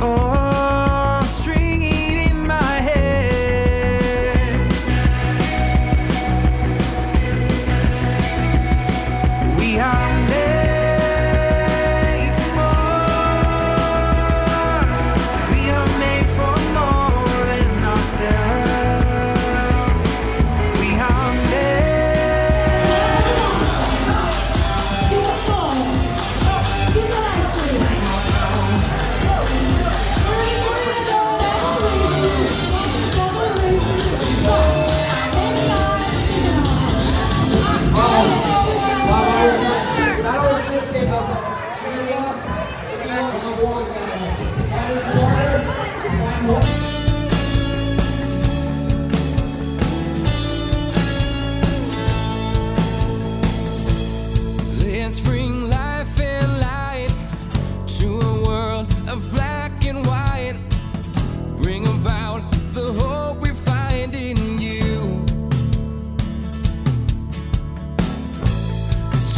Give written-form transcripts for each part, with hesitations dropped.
Oh, string it in my head. We are made for more. We are made for more than ourselves. We are Let's bring life and light to a world of black and white. Bring about the hope we find in you.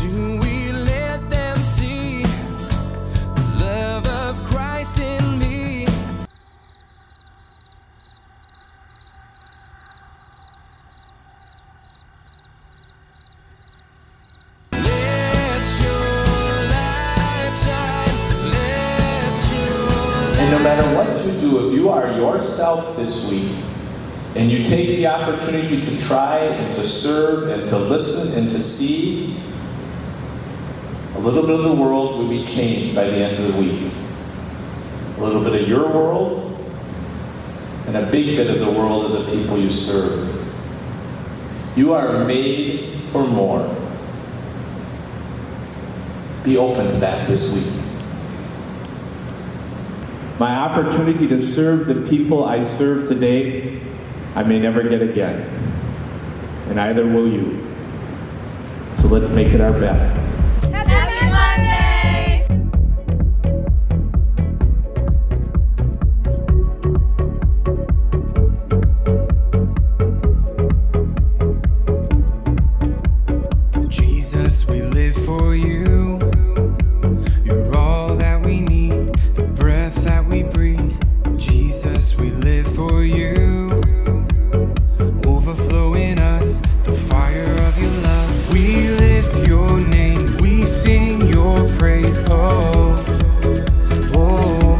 Do we let them see the love of Christ in me? And no matter what you do, if you are yourself this week, and you take the opportunity to try and to serve and to listen and to see, a little bit of the world will be changed by the end of the week. A little bit of your world, and a big bit of the world of the people you serve. You are made for more. Be open to that this week. My opportunity to serve the people I serve today, I may never get again. And neither will you. So let's make it our best. Happy Monday! Jesus, we live for you. You're all that we need, the breath that we breathe. Jesus, we live for you. Overflow in us the fire of your love. We lift your name, we sing your praise. Oh, oh,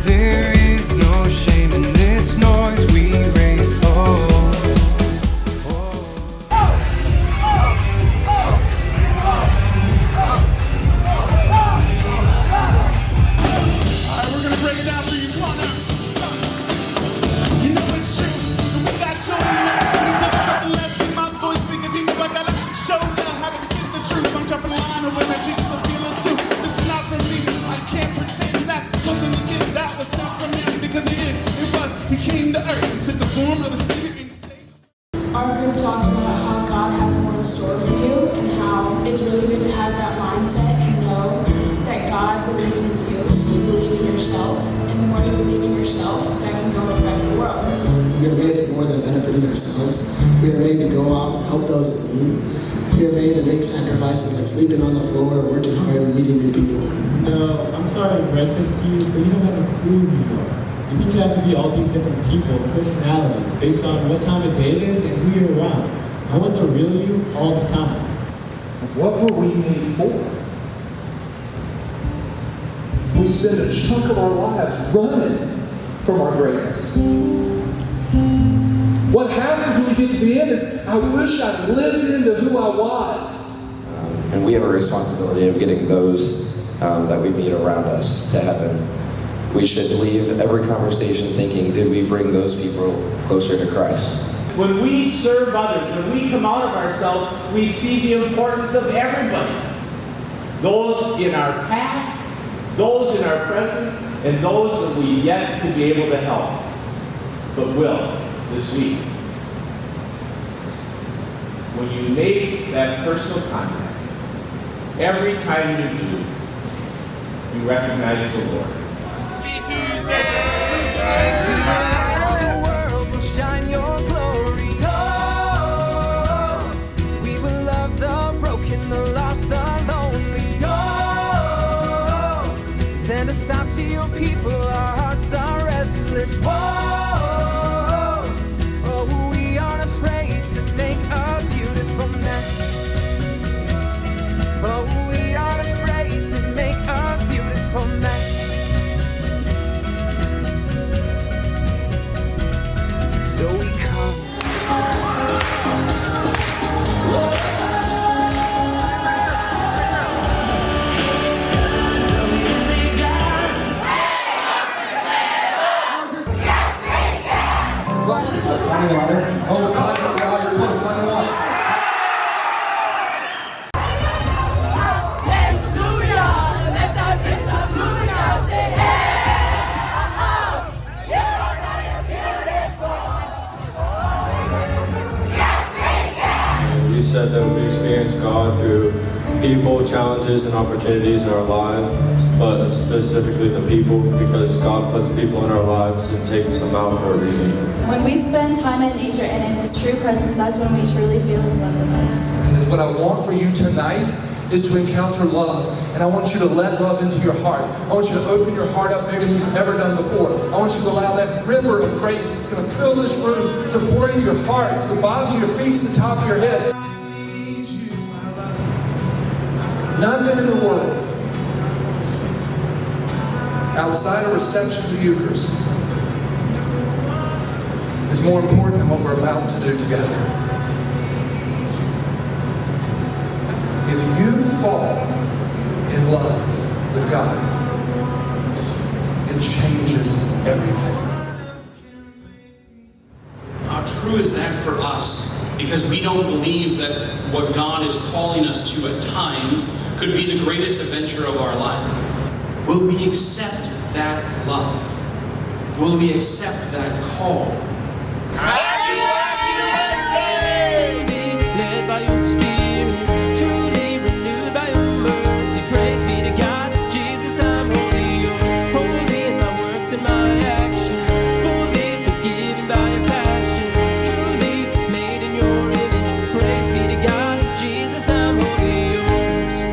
there is no shame in this noise we raise. Oh. Our group talked about how God has more in store for you and how it's really good to have that mindset and know that God believes in you, so you believe in yourself, and the more you believe in yourself, that can go and affect the world. We are made for more than benefiting ourselves. We are made to go out and help those in need. We are made to make sacrifices like sleeping on the floor, working hard, and meeting new people. No, I'm sorry to break this to you, but you don't have a clue who you are. You think you have to be all these different people, personalities, based on what time of day it is and who you're around. I want the real you all the time. What were we made for? We spend a chunk of our lives running from our greatness. What happens when we get to the end is, I wish I'd lived into who I was. And we have a responsibility of getting those that we meet around us to heaven. We should leave every conversation thinking, did we bring those people closer to Christ? When we serve others, when we come out of ourselves, we see the importance of everybody. Those in our past, those in our present, and those that we yet to be able to help, but will this week. When you make that personal contact, every time you do, you recognize the Lord. The world will shine your glory. Oh, we will love the broken, the lost, the lonely. Oh, Send us out to your people, our hearts are restless. Whoa, oh, we aren't afraid to make a beautiful mess. Oh, we aren't afraid to make a beautiful mess. So we come. Climbing the ladder. Oh, we're climbing the ladder. You're supposed to climb the ladder. You said that we experience God through people, challenges, and opportunities in our lives, but specifically the people, because God puts people in our lives and takes them out for a reason. When we spend time in nature and in His true presence, that's when we truly feel His love the most. And what I want for you tonight is to encounter love. And I want you to let love into your heart. I want you to open your heart up bigger than you've ever done before. I want you to allow that river of grace that's going to fill this room to pour into your heart, to the bottoms of your feet, to the top of your head. Nothing in the world outside a reception of the Eucharist is more important than what we're about to do together. If you fall in love with God, it changes everything. How true is that for us? Because we don't believe that what God is calling us to at times could be the greatest adventure of our life. Will we accept that love? Will we accept that call? Led by your spirit, truly renewed by your mercy. Praise be to God, Jesus, I'm wholly yours. Holy in my words and my actions, fully forgiven by your passion. Truly made in your image. Praise be to God, Jesus, I'm wholly yours.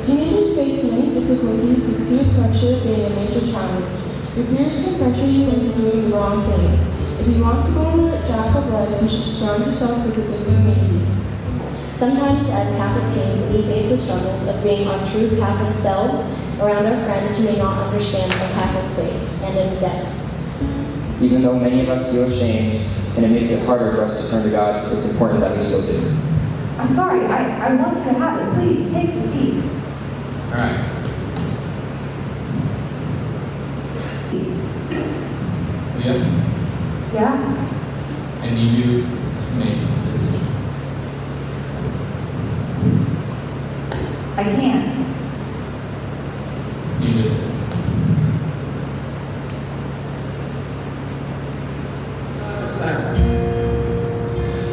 Teenagers face many difficulties with peer pressure being a major challenge. Your peers can pressure you into doing the wrong things. If you want to go on the track of life, you should surround yourself with a good community. Sometimes as Catholic teens, we face the struggles of being our true Catholic selves around our friends who may not understand our Catholic faith and its depth. Even though many of us feel ashamed and it makes it harder for us to turn to God, it's important that we still do. I'm sorry, I want you to have it. Please, take the seat. All right. Leah, Yeah? I need you to make a decision. I can't. You just did.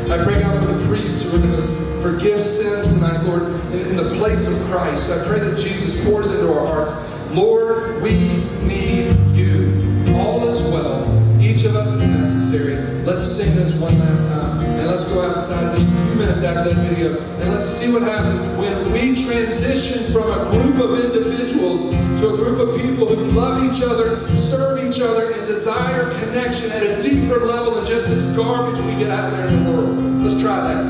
I pray, God, for the priests who are going to forgive sins tonight, Lord, in the place of Christ. I pray that Jesus pours into our hearts. Lord, we need you. All is well. Each of us is necessary. Let's sing this one last time. And let's go outside just a few minutes after that video. And let's see what happens when we transition from a group of individuals to a group of people who love each other, serve each other, and desire connection at a deeper level than just this garbage we get out there in the world. Let's try that.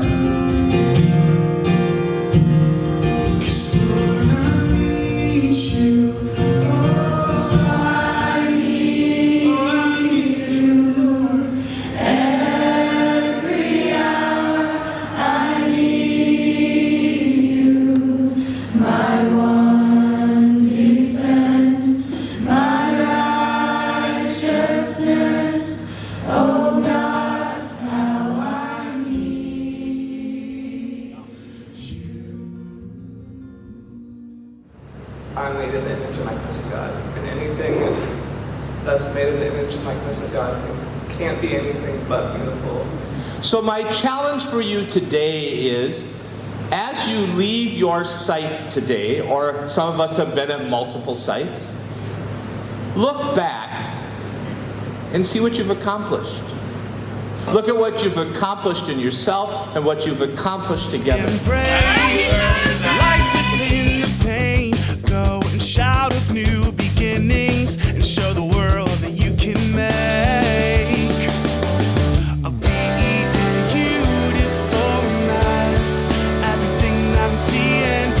I'm made in the image and likeness of God. And anything that's made in the image and likeness of God can't be anything but beautiful. So my challenge for you today is, as you leave your site today, or some of us have been at multiple sites, look back and see what you've accomplished. Look at what you've accomplished in yourself and what you've accomplished together. Embrace life within the pain. Go and shout of new beginnings and show the world that you can make a beautiful mess. Everything I'm seeing,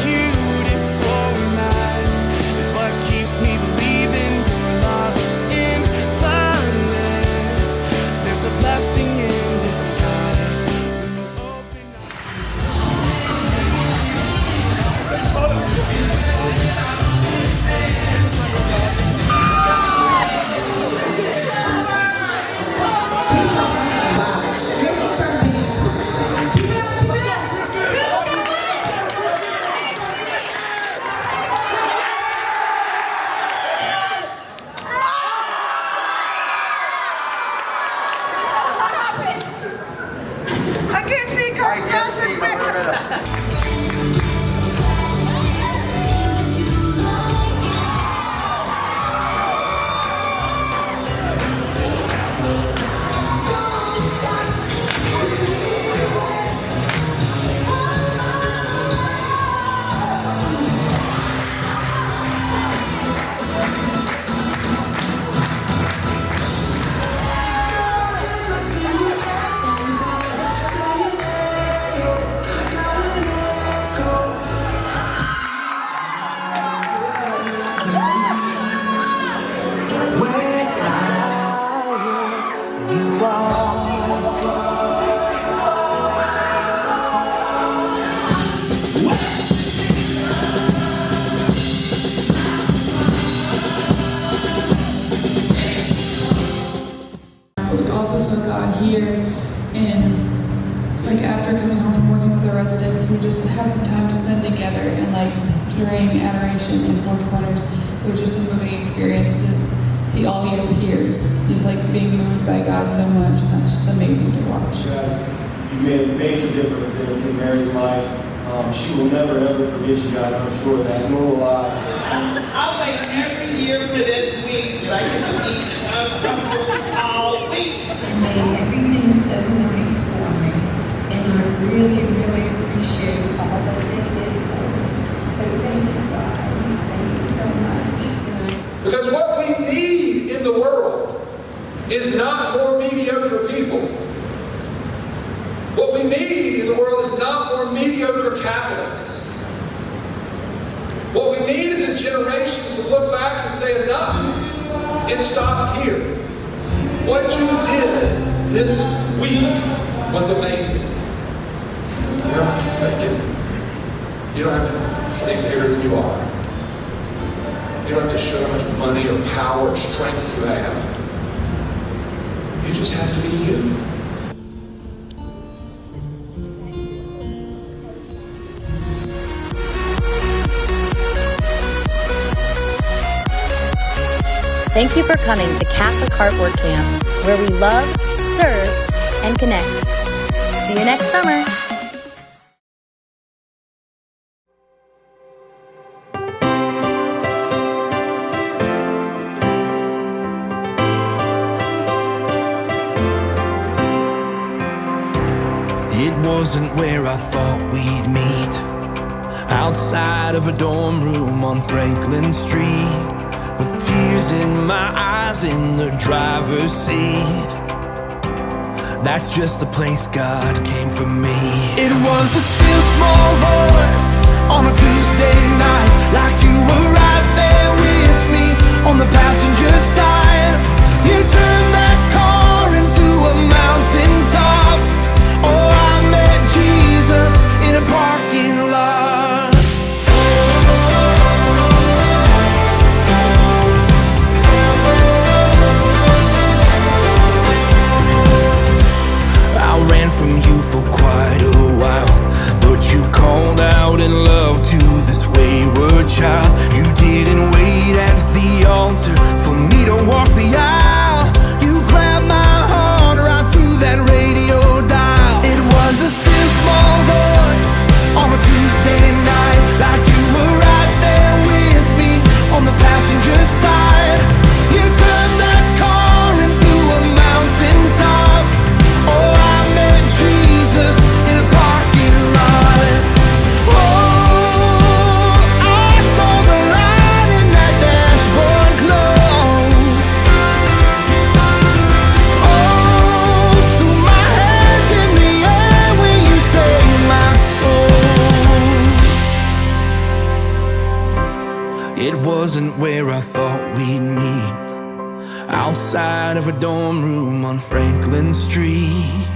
beautiful mess is what keeps me believing your love is infinite. There's a blessing in disguise when you open up. I can't see Carl. We also saw God here, and like after coming home from working with the residents, we just had time to spend together, and like during adoration in Four Corners, it was just a moving experience to see all your peers just like being moved by God so much, and that's just amazing to watch. You made a major difference in Mary's life. She will never ever forget you guys, I'm sure of that, nor will I. I'll wait every year for this week that I get to eat Uncrustables all week. You made everything so nice for me, and I really, really appreciate all that they did for me. So thank you guys. Thank you so much. Because what we need in the world is not more mediocre people. What we need in the world is not more mediocre Catholics. What we need is a generation to look back and say, enough. It stops here. What you did this week was amazing. You don't have to fake it. You don't have to play bigger than you are. You don't have to show how much money or power or strength you have. You just have to be you. Thank you for coming to Catholic Heart Workcamp, where we love, serve, and connect. See you next summer. It wasn't where I thought we'd meet. Outside of a dorm room on Franklin Street, with tears in my eyes in the driver's seat. That's just the place God came for me. It was a still small voice on a Tuesday night, like you were right there with me on the passenger side. You turned that car into a mountaintop. Oh, I met Jesus in a parking lot. From you for quite a while, but you called out in love to this wayward word, child. You didn't wait at the altar for me to walk the aisle. You grabbed my heart right through that radio dial. It was a still small voice on a Tuesday night, like you were right there with me on the passenger side. You turned that car into a mountaintop. Oh, I met Jesus in a parking lot. Oh, I saw the light in that dashboard glow. Oh, threw my hands in the air when you saved my soul. It wasn't where I thought we'd meet, outside of a dorm room on Franklin Street.